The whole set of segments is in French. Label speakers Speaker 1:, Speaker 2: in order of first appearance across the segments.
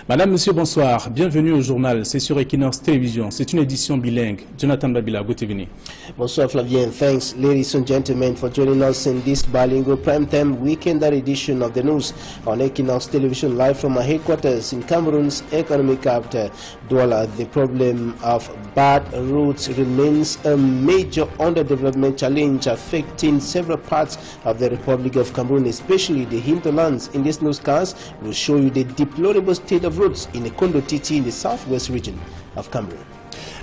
Speaker 1: Madame, Monsieur, bonsoir. Bienvenue au journal. C'est sur Equinox Télévision. C'est une édition bilingue. Jonathan Babila, good evening.
Speaker 2: Bonsoir Flavien. Thanks, ladies and gentlemen, for joining us in this bilingual primetime weekend edition of the news on Equinox Television, live from our headquarters in Cameroon's economic capital, Douala. The problem of bad roads remains a major underdevelopment challenge affecting several parts of the Republic of Cameroon, especially the hinterlands. In this newscast, we'll show you the deplorable state of roads in Ekondo Titi in the southwest region of Cameroon.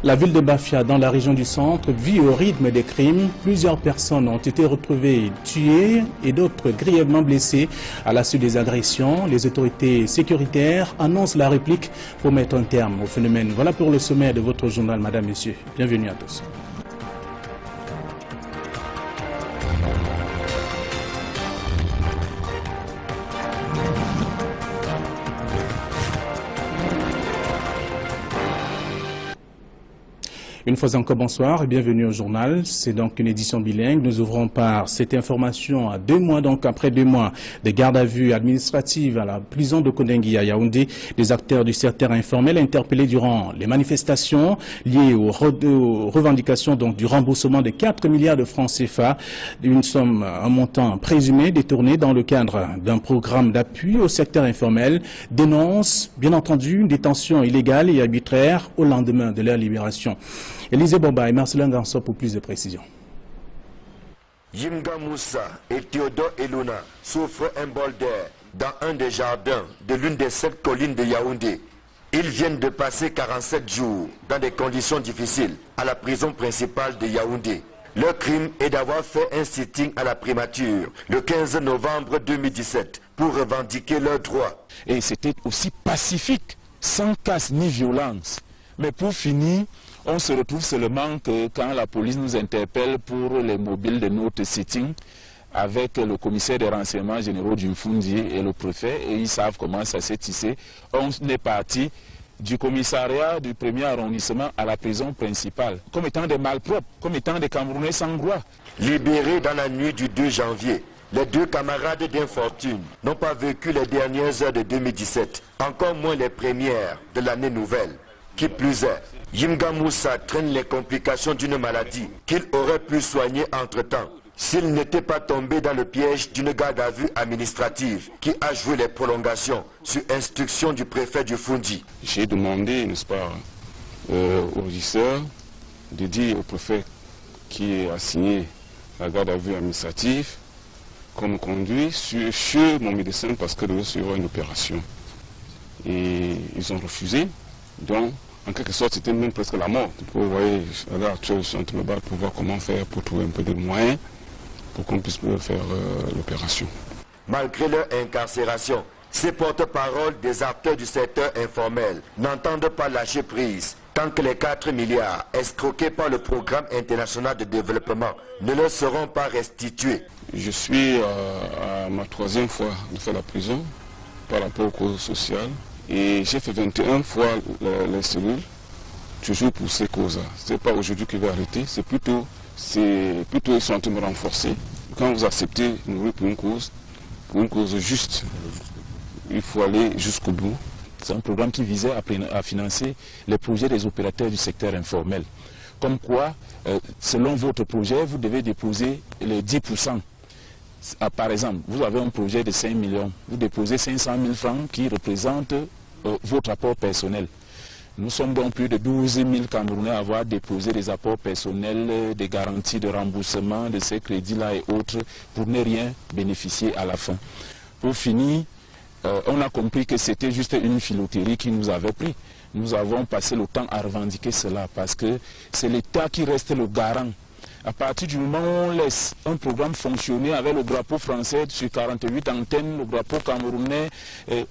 Speaker 1: La ville de Bafia, dans la région du centre, vit au rythme des crimes. Plusieurs personnes ont été retrouvées tuées et d'autres grièvement blessées à la suite des agressions. Les autorités sécuritaires annoncent la réplique pour mettre un terme au phénomène. Voilà pour le sommaire de votre journal, Madame, Monsieur. Bienvenue à tous. Une fois encore, bonsoir et bienvenue au journal. C'est donc une édition bilingue. Nous ouvrons par cette information à 2 mois, donc après 2 mois de garde à vue administrative à la prison de Kodengui à Yaoundé. Les acteurs du secteur informel interpellés durant les manifestations liées aux revendications donc du remboursement de 4 milliards de francs CFA, une somme, un montant présumé détourné dans le cadre d'un programme d'appui au secteur informel, dénoncent bien entendu une détention illégale et arbitraire au lendemain de leur libération. Élisée Boba et Marcelin Ganso pour plus de précisions.
Speaker 3: Yimga Moussa et Théodore Eluna souffrent un bol d'air dans un des jardins de l'une des 7 collines de Yaoundé. Ils viennent de passer 47 jours dans des conditions difficiles à la prison principale de Yaoundé. Leur crime est d'avoir fait un sitting à la primature le 15 novembre 2017 pour revendiquer leurs droits.
Speaker 4: Et c'était aussi pacifique, sans casse ni violence. Mais pour finir, on se retrouve seulement que quand la police nous interpelle pour les mobiles de notre sitting avec le commissaire des renseignements généraux du Mfundi et le préfet, et ils savent comment ça s'est tissé. On est parti du commissariat du 1er arrondissement à la prison principale, comme étant des malpropres, comme étant des Camerounais sans droit.
Speaker 3: Libérés dans la nuit du 2 janvier, les 2 camarades d'infortune n'ont pas vécu les dernières heures de 2017, encore moins les premières de l'année nouvelle. Qui plus est, Yimga Moussa traîne les complications d'une maladie qu'il aurait pu soigner entre-temps s'il n'était pas tombé dans le piège d'une garde à vue administrative qui a joué les prolongations sur instruction du préfet du Fundi.
Speaker 4: J'ai demandé, n'est-ce pas, au régisseur de dire au préfet qui a signé la garde à vue administrative qu'on me conduit sur mon médecin parce que devait suivre une opération. Et ils ont refusé. Donc, en quelque sorte, c'était même presque la mort. Vous voyez, à l'heure actuelle, je suis en train de me battre pour voir comment faire pour trouver un peu de moyens pour qu'on puisse faire l'opération.
Speaker 3: Malgré leur incarcération, ces porte-paroles des acteurs du secteur informel n'entendent pas lâcher prise tant que les 4 milliards escroqués par le programme international de développement ne leur seront pas restitués.
Speaker 4: Je suis à ma 3e fois de faire la prison par rapport aux causes sociales. Et j'ai fait 21 fois les cellules, toujours pour ces causes-là. Ce n'est pas aujourd'hui que je vais arrêter, c'est plutôt ils sont en train de me renforcer. Quand vous acceptez de mourir pour une cause juste, il faut aller jusqu'au bout. C'est un programme qui visait à financer les projets des opérateurs du secteur informel. Comme quoi, selon votre projet, vous devez déposer les 10%. Par exemple, vous avez un projet de 5 millions, vous déposez 500 000 francs qui représentent votre apport personnel. Nous sommes donc plus de 12 000 Camerounais à avoir déposé des apports personnels, des garanties de remboursement de ces crédits-là et autres pour ne rien bénéficier à la fin. Pour finir, on a compris que c'était juste une filouterie qui nous avait pris. Nous avons passé le temps à revendiquer cela parce que c'est l'État qui reste le garant. À partir du moment où on laisse un programme fonctionner avec le drapeau français sur 48 antennes, le drapeau camerounais,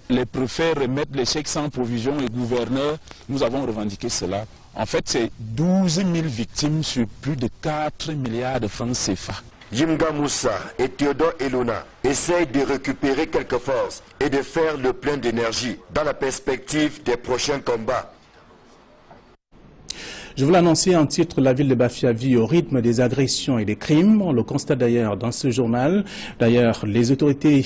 Speaker 4: les préfets remettent les chèques sans provision et gouverneurs, nous avons revendiqué cela. En fait, c'est 12 000 victimes sur plus de 4 milliards de francs CFA.
Speaker 3: Yimga Moussa et Théodore Eluna essayent de récupérer quelques forces et de faire le plein d'énergie dans la perspective des prochains combats.
Speaker 1: Je vous l'annonçais en titre, la ville de Bafia vit au rythme des agressions et des crimes. On le constate d'ailleurs dans ce journal. D'ailleurs, les autorités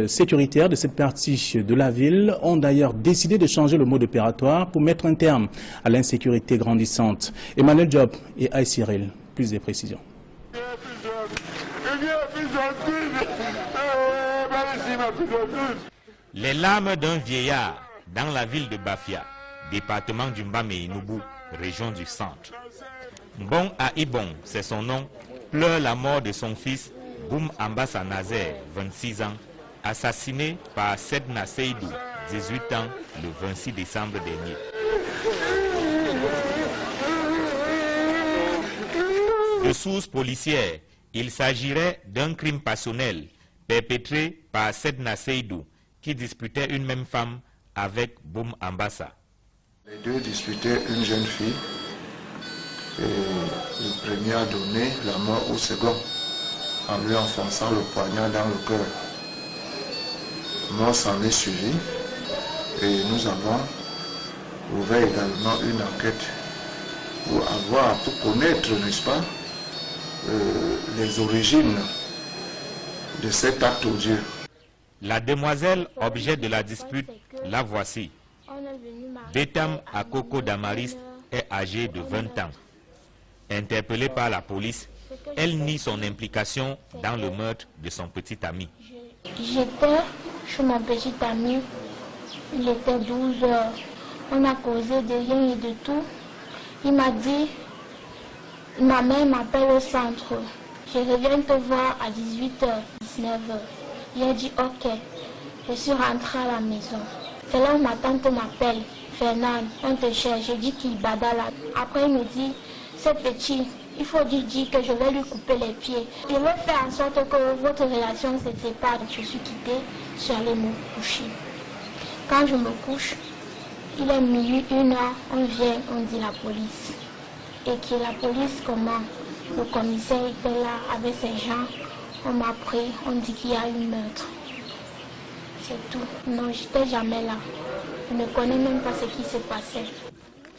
Speaker 1: sécuritaires de cette partie de la ville ont d'ailleurs décidé de changer le mode opératoire pour mettre un terme à l'insécurité grandissante. Emmanuel Job et Aïe Cyril, plus de précisions.
Speaker 5: Les larmes d'un vieillard dans la ville de Bafia, département du Mbamé-Inoubou, région du centre. Mbong Aibong, c'est son nom, pleure la mort de son fils Boum Ambassa Nazer, 26 ans, assassiné par Sedna Seydou, 18 ans, le 26 décembre dernier. De sources policières, il s'agirait d'un crime passionnel perpétré par Sedna Seydou, qui disputait une même femme avec Boum Ambassa.
Speaker 6: Les deux disputaient une jeune fille et le premier a donné la mort au second en lui enfonçant le poignard dans le cœur. Mort s'en est suivi et nous avons ouvert également une enquête pour connaître, n'est-ce pas, les origines de cet acte odieux.
Speaker 5: La demoiselle, objet de la dispute, la voici. Betam Akoko Damaris est âgée de 20 ans. Interpellée par la police, elle nie son implication dans le meurtre de son petit ami.
Speaker 7: J'étais chez mon petit ami, il était 12 heures. On a causé de rien et de tout. Il m'a dit, ma mère m'appelle au centre. Je reviens te voir à 18h, 19h. J'ai dit ok. Je suis rentrée à la maison. C'est là où ma tante m'appelle. Fernande, on te cherche. J'ai dit qu'il bada là. Après il me dit, c'est petit, il faut dire que je vais lui couper les pieds. Il veut faire en sorte que votre relation se sépare. Je suis quittée, je suis allée me coucher. Quand je me couche, il est minuit, 1h, on vient, on dit la police. Et que la police, comment? Le commissaire était là avec ses gens. On m'a pris, on dit qu'il y a eu meurtre. C'est tout. Non, je n'étais jamais là. Je ne connais même pas ce qui s'est passé.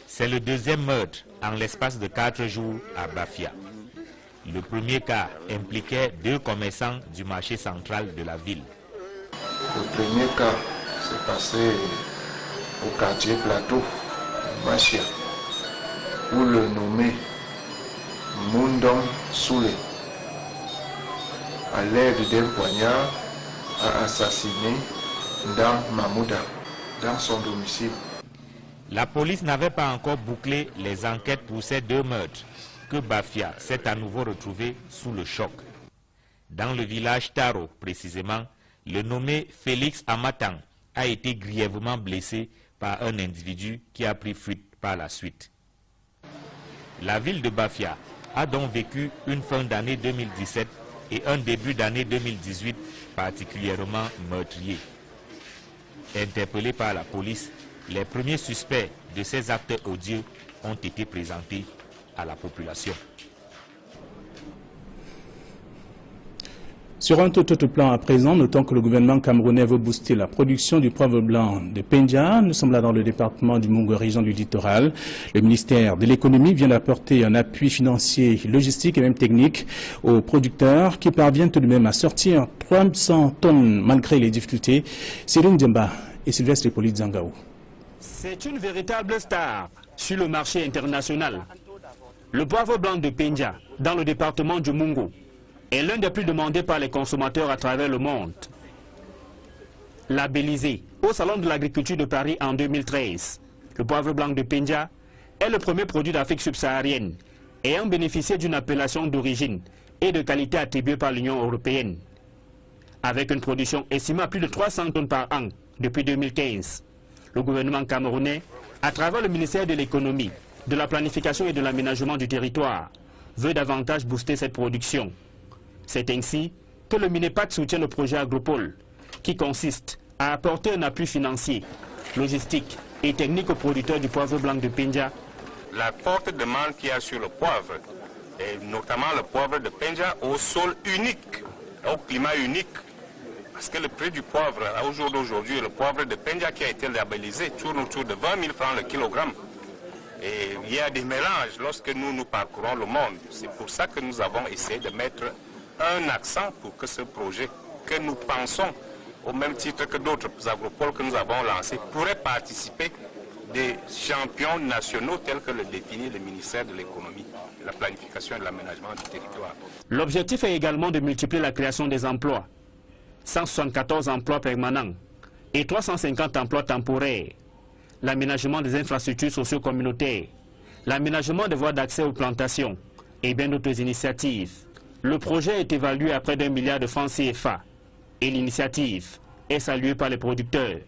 Speaker 5: C'est le deuxième meurtre en l'espace de 4 jours à Bafia. Le premier cas impliquait 2 commerçants du marché central de la ville.
Speaker 6: Le premier cas s'est passé au quartier Plateau, Bachia, où le nommé Mundong Soule, à l'aide d'un poignard, a assassiné Ndam Mamouda dans son domicile.
Speaker 5: La police n'avait pas encore bouclé les enquêtes pour ces 2 meurtres que Bafia s'est à nouveau retrouvé sous le choc. Dans le village Taro, précisément, le nommé Félix Amatang a été grièvement blessé par un individu qui a pris fuite par la suite. La ville de Bafia a donc vécu une fin d'année 2017 et un début d'année 2018 particulièrement meurtrier. Interpellés par la police, les premiers suspects de ces actes odieux ont été présentés à la population.
Speaker 1: Sur un tout autre plan à présent, notons que le gouvernement camerounais veut booster la production du poivre blanc de Penja. Nous sommes là dans le département du Mungo, région du littoral. Le ministère de l'économie vient d'apporter un appui financier, logistique et même technique aux producteurs qui parviennent tout de même à sortir 300 tonnes malgré les difficultés. Céline Djemba et Sylvestre Hippolyte Zangaou.
Speaker 8: C'est une véritable star sur le marché international. Le poivre blanc de Penja, dans le département du Mungo, est l'un des plus demandés par les consommateurs à travers le monde. Labellisé au Salon de l'agriculture de Paris en 2013, le poivre blanc de Penja est le premier produit d'Afrique subsaharienne ayant bénéficié d'une appellation d'origine et de qualité attribuée par l'Union européenne. Avec une production estimée à plus de 300 tonnes par an depuis 2015, le gouvernement camerounais, à travers le ministère de l'économie, de la planification et de l'aménagement du territoire, veut davantage booster cette production. C'est ainsi que le Minepac soutient le projet Agropole, qui consiste à apporter un appui financier, logistique et technique aux producteurs du poivre blanc de Penja.
Speaker 9: La forte demande qu'il y a sur le poivre, et notamment le poivre de Penja au sol unique, au climat unique, parce que le prix du poivre, au jour d'aujourd'hui, le poivre de Penja qui a été labellisé tourne autour de 20 000 francs le kilogramme. Et il y a des mélanges lorsque nous parcourons le monde. C'est pour ça que nous avons essayé de mettre un accent pour que ce projet, que nous pensons, au même titre que d'autres agropoles que nous avons lancés, pourrait participer des champions nationaux tels que le définit le ministère de l'économie, de la planification et de l'aménagement du territoire.
Speaker 8: L'objectif est également de multiplier la création des emplois. 174 emplois permanents et 350 emplois temporaires. L'aménagement des infrastructures socio-communautaires, l'aménagement des voies d'accès aux plantations et bien d'autres initiatives. Le projet est évalué à près d'1 milliard de francs CFA et l'initiative est saluée par les producteurs.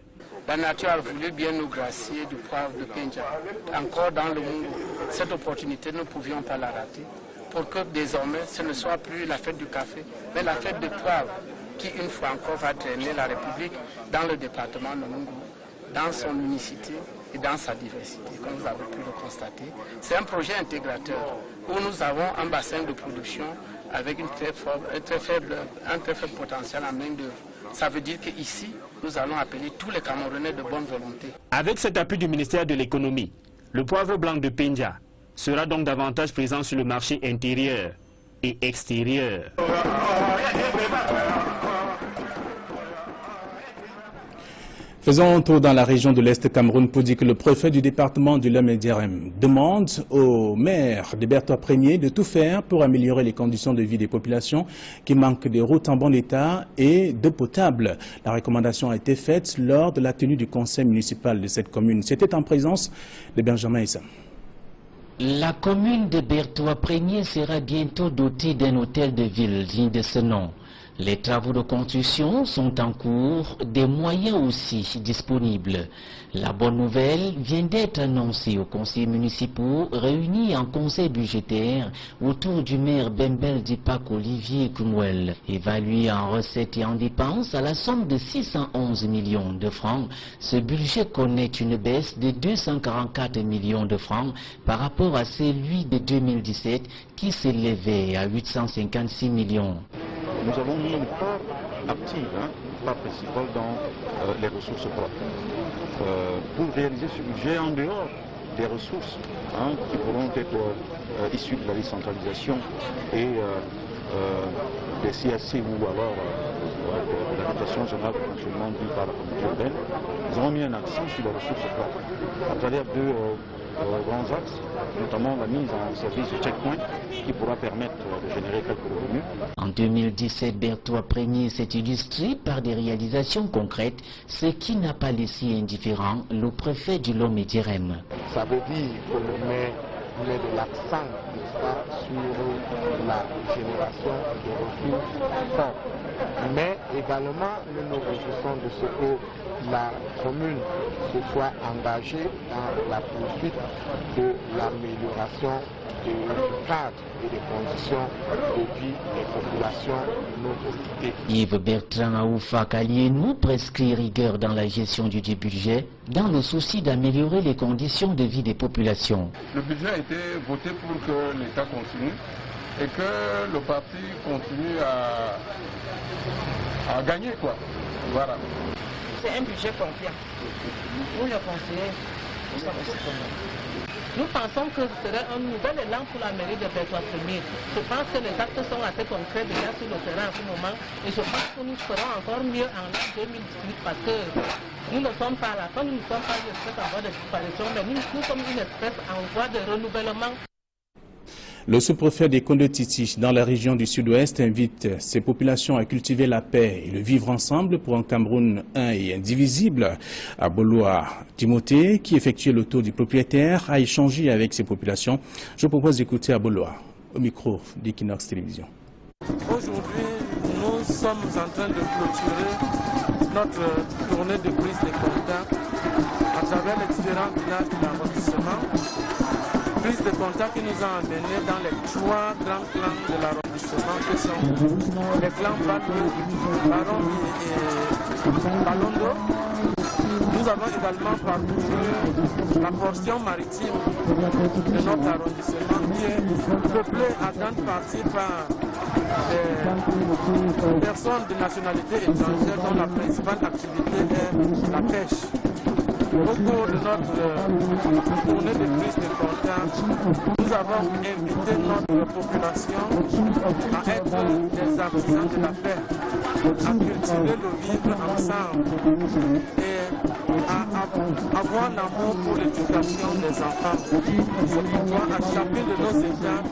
Speaker 10: La nature a voulu bien nous gracier du poivre de Penja. Encore dans le monde, cette opportunité, nous ne pouvions pas la rater pour que désormais ce ne soit plus la fête du café, mais la fête du poivre qui une fois encore va drainer la République dans le département de Mungu, dans son unicité et dans sa diversité, comme vous avez pu le constater. C'est un projet intégrateur où nous avons un bassin de production avec un très faible potentiel en main-d'œuvre. Ça veut dire qu'ici, nous allons appeler tous les Camerounais de bonne volonté.
Speaker 8: Avec cet appui du ministère de l'économie, le poivre blanc de Penja sera donc davantage présent sur le marché intérieur et extérieur.
Speaker 1: Faisons un tour dans la région de l'Est Cameroun pour dire que le préfet du département du Lomé-Dierem demande au maire de Berthois Premier de tout faire pour améliorer les conditions de vie des populations qui manquent de routes en bon état et d'eau potable. La recommandation a été faite lors de la tenue du conseil municipal de cette commune. C'était en présence de Benjamin Issa.
Speaker 11: La commune de Berthois Premier sera bientôt dotée d'un hôtel de ville digne de ce nom. Les travaux de construction sont en cours, des moyens aussi disponibles. La bonne nouvelle vient d'être annoncée aux conseillers municipaux réunis en conseil budgétaire autour du maire Bembel Dipak Olivier Kumwel. Évalué en recettes et en dépenses à la somme de 611 millions de francs, ce budget connaît une baisse de 244 millions de francs par rapport à celui de 2017 qui s'élevait à 856 millions.
Speaker 12: Nous avons mis une part active, une part principale dans les ressources propres. Pour réaliser ce budget en dehors des ressources qui pourront être issues de la décentralisation et des CAC ou alors de la dotation générale de fonctionnement due par la communauté urbaine, nous avons mis un accent sur les ressources propres à travers deux grands axes, notamment la mise en service du checkpoint qui pourra permettre de générer quelques revenus.
Speaker 11: En 2017, Berthois Premier s'est illustré par des réalisations concrètes, ce qui n'a pas laissé indifférent le préfet du Lomé-Dierem.
Speaker 13: Ça veut dire que le maire met de l'accent sur la génération de ressources propres. Mais également, nous nous réjouissons de ce que la commune se soit engagée dans la poursuite de l'amélioration du cadre et des conditions de vie des populations de nos cités.
Speaker 11: Yves Bertrand Aoufa Kalienou prescrit rigueur dans la gestion du budget dans le souci d'améliorer les conditions de vie des populations.
Speaker 14: Le budget a été voté pour que l'État continue et que le parti continue à gagner, quoi. Voilà.
Speaker 15: C'est un budget confiant. Nous, les conseillers, nous sommes aussi contents. Nous pensons que ce serait un nouvel élan pour la mairie de Berthois Premier. Je pense que les actes sont assez concrets déjà sur le terrain en ce moment. Et je pense que nous ferons encore mieux en l'an 2018 parce que nous ne sommes pas là. Quand nous ne sommes pas une espèce en voie de disparition, mais nous sommes une espèce en voie de renouvellement.
Speaker 1: Le sous-préfet des Kondo-Titi dans la région du Sud-Ouest invite ses populations à cultiver la paix et le vivre ensemble pour un Cameroun un et indivisible. À Boloa, Timothée, qui effectue le tour du propriétaire, a échangé avec ses populations. Je propose d'écouter à Boloa, au micro d'Equinox Télévision.
Speaker 16: Aujourd'hui, nous sommes en train de clôturer notre tournée de prise de contact à travers les différents villages de l'arrondissement. Prise de contact qui nous a amenés dans les trois grands clans de l'arrondissement que sont les clans Baron et Balondo. Nous avons également parcouru la portion maritime de notre arrondissement qui est peuplée à grande partie par des personnes de nationalité étrangère dont la principale activité est la pêche. cours de notre tournée de prise de contact, nous avons invité notre population à être des artisans de la paix, à cultiver le vivre ensemble et à avoir l'amour pour l'éducation des enfants. C'est pourquoi à chacun de nos états,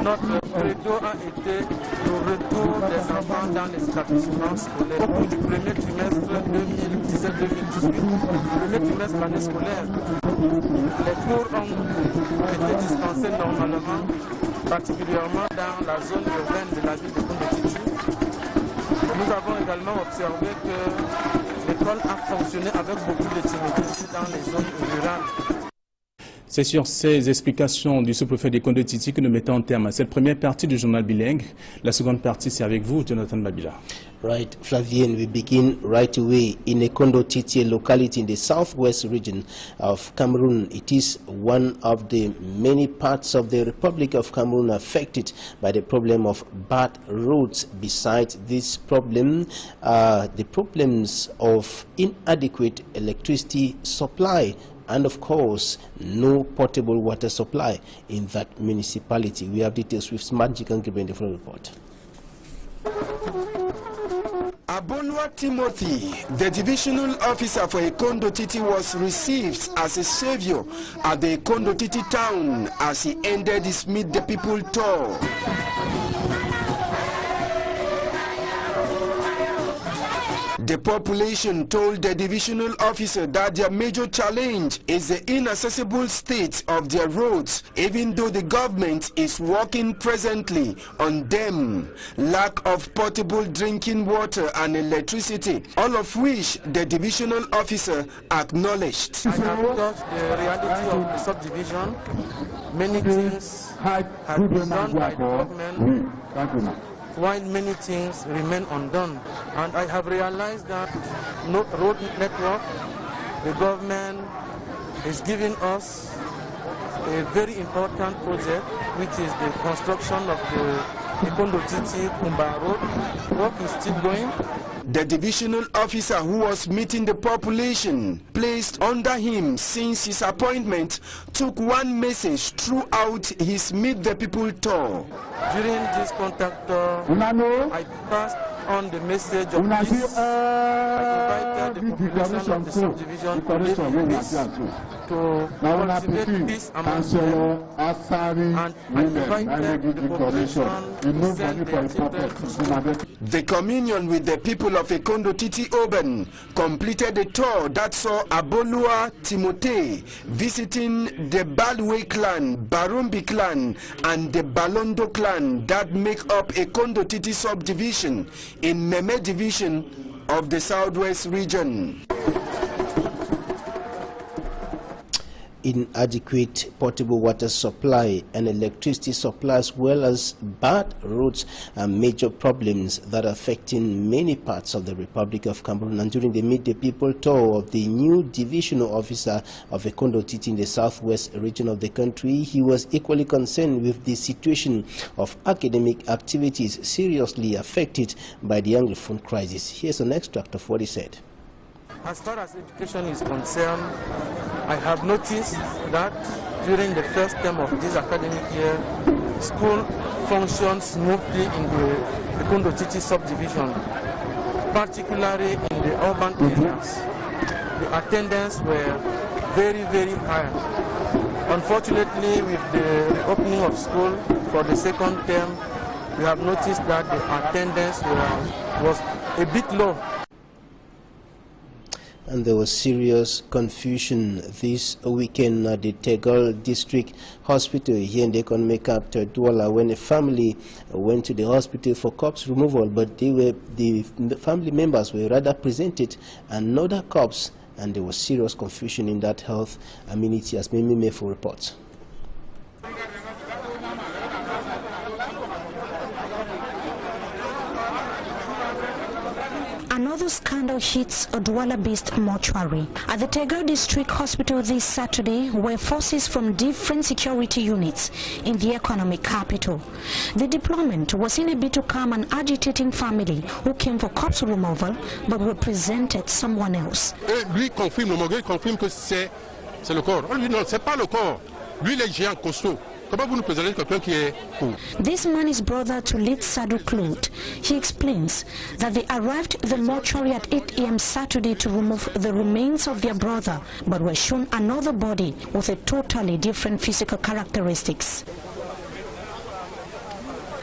Speaker 16: notre credo a été le retour des enfants dans les établissements scolaires. Au cours du premier trimestre 2017-2018, premier trimestre de l'année scolaire, les cours ont été dispensés normalement, particulièrement dans la zone urbaine de la ville de Kondo-Titi. Nous avons également observé que l'école a fonctionné avec beaucoup de timidité dans les zones rurales.
Speaker 1: C'est sur ces explications du sous-préfet de Kondo-Titi que nous mettons en terme à cette première partie du journal bilingue. La seconde partie, c'est avec vous, Jonathan Babila.
Speaker 2: Right, Flavien, we begin right away in a Kondo-Titi locality in the southwest region of Cameroon. It is one of the many parts of the Republic of Cameroon affected by the problem of bad roads. Besides this problem, the problems of inadequate electricity supply and of course no potable water supply in that municipality. We have details with Magic and Gibraltar in the full report.
Speaker 17: Abonwa Timothy, the divisional officer for Kondo-Titi, was received as a savior at the Kondo-Titi town as he ended his Meet the People tour. The population told the divisional officer that their major challenge is the inaccessible state of their roads, even though the government is working presently on them. Lack of potable drinking water and electricity, all of which the divisional officer acknowledged.
Speaker 16: I have touched the reality of the subdivision. Many things have been done by the government, while many things remain undone. And I have realized that no road network, the government is giving us a very important project, which is the construction of the Kondo-Titi Kumba Road. Work is still going.
Speaker 17: The divisional officer who was meeting the population placed under him since his appointment took one message throughout his Meet the People tour.
Speaker 16: During this contact tour, I passed on the message of peace. I invited the population of the subdivision to live in peace, to cultivate peace among them, and I invited the population to send their children to school.
Speaker 17: The communion with the people of Kondo-Titi Oben completed a tour that saw Abolua Timothy visiting the Balwe clan, Barumbi clan, and the Balondo clan that make up a Kondo-Titi subdivision in Meme division of the southwest region.
Speaker 2: Inadequate potable water supply and electricity supply, as well as bad roads, are major problems that are affecting many parts of the Republic of Cameroon. And during the Meet the People tour of the new divisional officer of Kondo-Titi in the southwest region of the country, he was equally concerned with the situation of academic activities seriously affected by the Anglophone crisis. Here's an extract of what he said.
Speaker 16: As far as education is concerned, I have noticed that during the first term of this academic year, school functions smoothly in the Kondo-Titi subdivision, particularly in the urban areas. The attendance were very, very high. Unfortunately, with the reopening of school for the second term, we have noticed that the attendance was a bit low.
Speaker 2: And there was serious confusion this weekend at the Tegal District Hospital here in the economic capital, Douala, when a family went to the hospital for corpse removal, but the family members were rather presented another corpse, and there was serious confusion in that health amenity, as Mimi Mefo reports.
Speaker 18: Another scandal hits a Douala-based mortuary. At the Tega District Hospital this Saturday were forces from different security units in the economic capital. The deployment was in a bid to calm an agitating family who came for corpse removal but represented someone else.
Speaker 19: Lui confirme, le Mogul confirme que c'est le corps. Lui non, c'est pas le corps. Lui il est géant costaud. Comment vous nous présentez quelqu'un qui est court?
Speaker 18: This man is brother to late Sadou Claude. He explains that they arrived at the mortuary at 8 a.m. Saturday to remove the remains of their brother, but were shown another body with a totally different physical characteristics.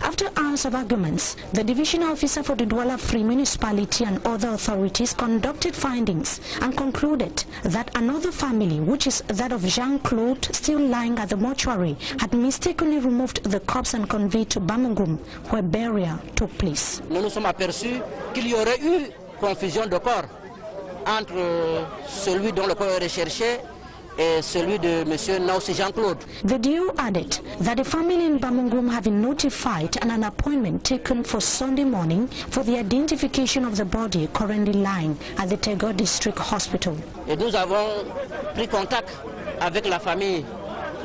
Speaker 18: After hours of arguments, the divisional officer for the Douala Free Municipality and other authorities conducted findings and concluded that another family, which is that of Jean-Claude, still lying at the mortuary, had mistakenly removed the corpse and conveyed to Bamungum, where burial took place.
Speaker 20: Nous nous sommes aperçus qu'il y aurait eu confusion de corps entre celui dont le corps est recherché et celui de M. Naussi Jean-Claude.
Speaker 18: The duo added that the family in Bamungum have been notified and an appointment taken for Sunday morning for the identification of the body currently lying at the Tego District Hospital.
Speaker 20: Et nous avons pris contact avec la famille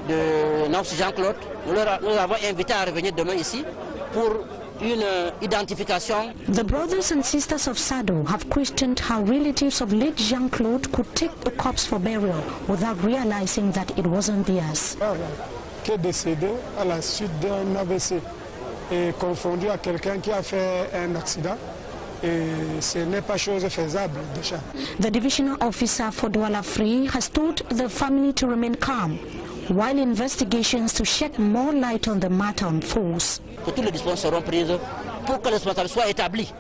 Speaker 20: de Naussi Jean-Claude. Nous avons invité à revenir demain ici pour une identification.
Speaker 18: The brothers and sisters of Sado have questioned how relatives of late Jean-Claude could take the corpse for burial without realizing that it wasn't theirs.
Speaker 21: Qui est décédé à la suite d'un AVC et confondu à quelqu'un qui a fait un accident. Et ce n'est pas chose faisable déjà.
Speaker 18: The divisional officer for Douala Free has told the family to remain calm while investigations to shed more light on the matter unfolds.
Speaker 20: Que toutes les dispositions seront prises pour que les responsables soient établis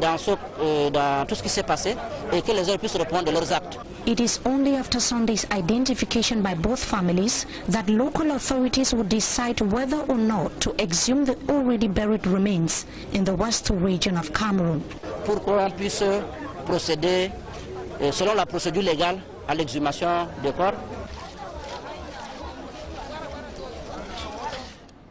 Speaker 20: dans tout ce qui s'est passé et que les autres puissent répondre de leurs actes.
Speaker 18: It is only after Sunday's identification by both families that local authorities will decide whether or not to exhume the already buried remains in the western region of Cameroon.
Speaker 20: Pour qu'on puisse procéder selon la procédure légale à l'exhumation des corps.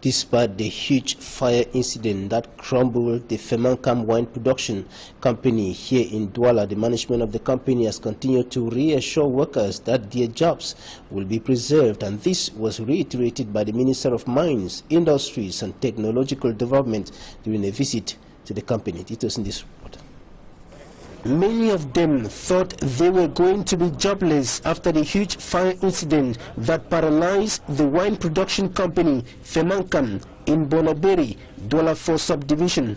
Speaker 2: Despite the huge fire incident that crumbled the Femancam wine production company here in Douala, the management of the company has continued to reassure workers that their jobs will be preserved, and this was reiterated by the Minister of Mines, Industries and Technological Development during a visit to the company. Details in this report.
Speaker 17: Many of them thought they were going to be jobless after the huge fire incident that paralyzed the wine production company Femancam in Bonaberi, Douala 4 subdivision.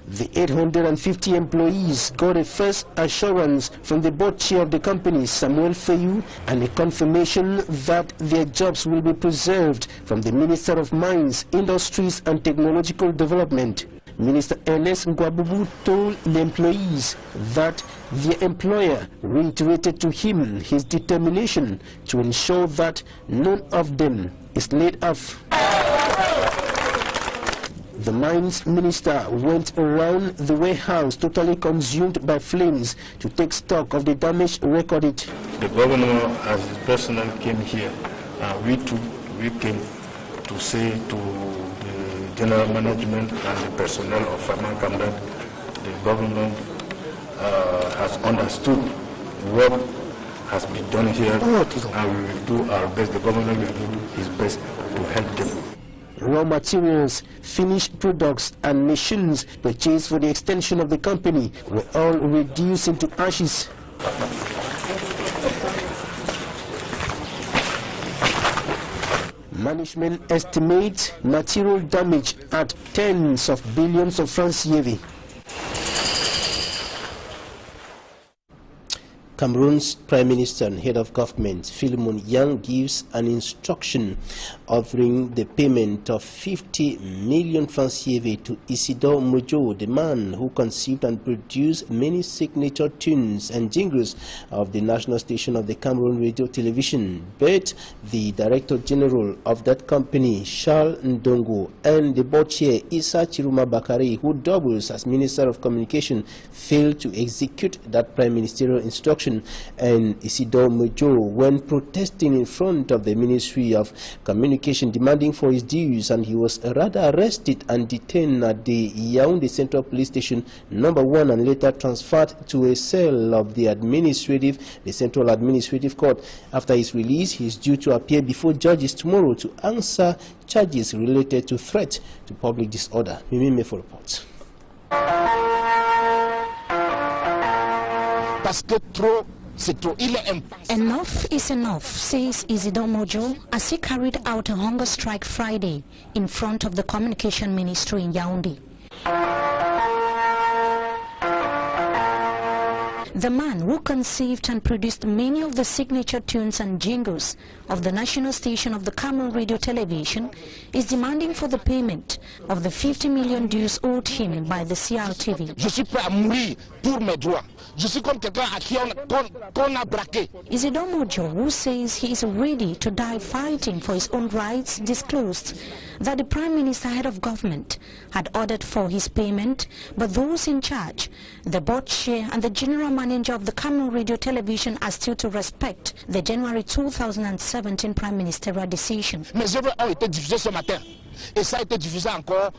Speaker 17: The 850 employees got a first assurance from the board chair of the company, Samuel Fayou, and a confirmation that their jobs will be preserved from the Minister of Mines, Industries and Technological Development. Minister Ernest Ngwabubu told the employees that their employer reiterated to him his determination to ensure that none of them is laid off. The mines minister went around the warehouse totally consumed by flames to take stock of the damage recorded.
Speaker 22: The governor, as his personnel, came here. We came to say to the general management and the personnel of Femancam that the government has understood what has been done here, and we will do our best. The government will do his best to help them.
Speaker 17: Raw materials, finished products and machines purchased for the extension of the company were all reduced into ashes. Management estimates material damage at tens of billions of francs CFA.
Speaker 2: Cameroon's Prime Minister and Head of Government, Philemon Yang, gives an instruction offering the payment of 50 million francs CFA to Isidore Mojo, the man who conceived and produced many signature tunes and jingles of the national station of the Cameroon Radio Television. But the Director General of that company, Charles Ndongo, and the board chair, Issa Chiruma Bakari, who doubles as Minister of Communication, failed to execute that prime ministerial instruction. Correction and Isidore Mojo when protesting in front of the Ministry of Communication demanding for his dues, and he was rather arrested and detained at the Yaoundé Central Police Station number 1 and later transferred to a cell of the Central Administrative Court. After his release, he is due to appear before judges tomorrow to answer charges related to threat to public disorder. Mimi Mefo reports.
Speaker 18: Enough is enough, says Isidore Mojo as he carried out a hunger strike Friday in front of the Communication Ministry in Yaoundé. The man who conceived and produced many of the signature tunes and jingles of the national station of the Cameroon Radio Television is demanding for the payment of the 50 million dues owed him by the CRTV.
Speaker 3: Je suis prêt à mourir pour mes droits. Je suis comme quelqu'un à qui qu'on a braqué.
Speaker 18: Isidore Mojo, who says he is ready to die fighting for his own rights, disclosed that the Prime Minister, head of government, had ordered for his payment, but those in charge, the board chair and the general manager of the Cameroon Radio Television, are still to respect the January 2017 Prime Ministerial decision.
Speaker 3: Mes œuvres ont été diffusées ce matin et ça a été diffusé encore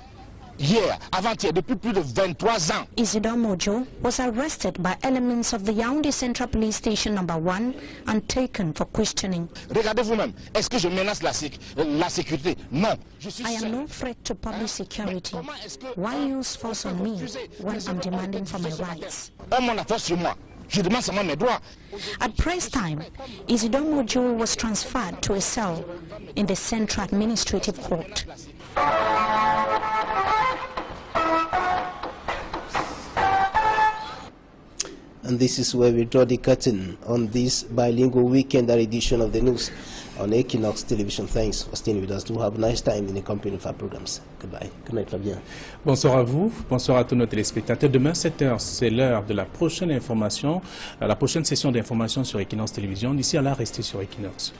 Speaker 3: hier, avant-hier, depuis plus de 23 ans.
Speaker 18: Isidore Mojo was arrested by elements of the Yaoundé Central Police Station number 1 and taken for questioning.
Speaker 3: Regardez vous-même, est-ce que je menace la sécurité? Non.
Speaker 18: I am no threat to public security. Why use force on me when I'm demanding for my rights?
Speaker 3: On a force sur moi. Je demande seulement mes droits.
Speaker 18: At press time, Isidore Mojo was transferred to a cell in the Central Administrative Court.
Speaker 2: And this is where we draw the curtain on this bilingual weekend edition of the news on Equinox Television. Thanks for staying with us. Do have a nice time in the company of our programs. Goodbye. Good night, Fabien.
Speaker 1: Bonsoir à vous, bonsoir à tous nos téléspectateurs. Demain, 7h, c'est l'heure de la prochaine information, la prochaine session d'information sur Equinox Télévision. D'ici à là, restez sur Equinox.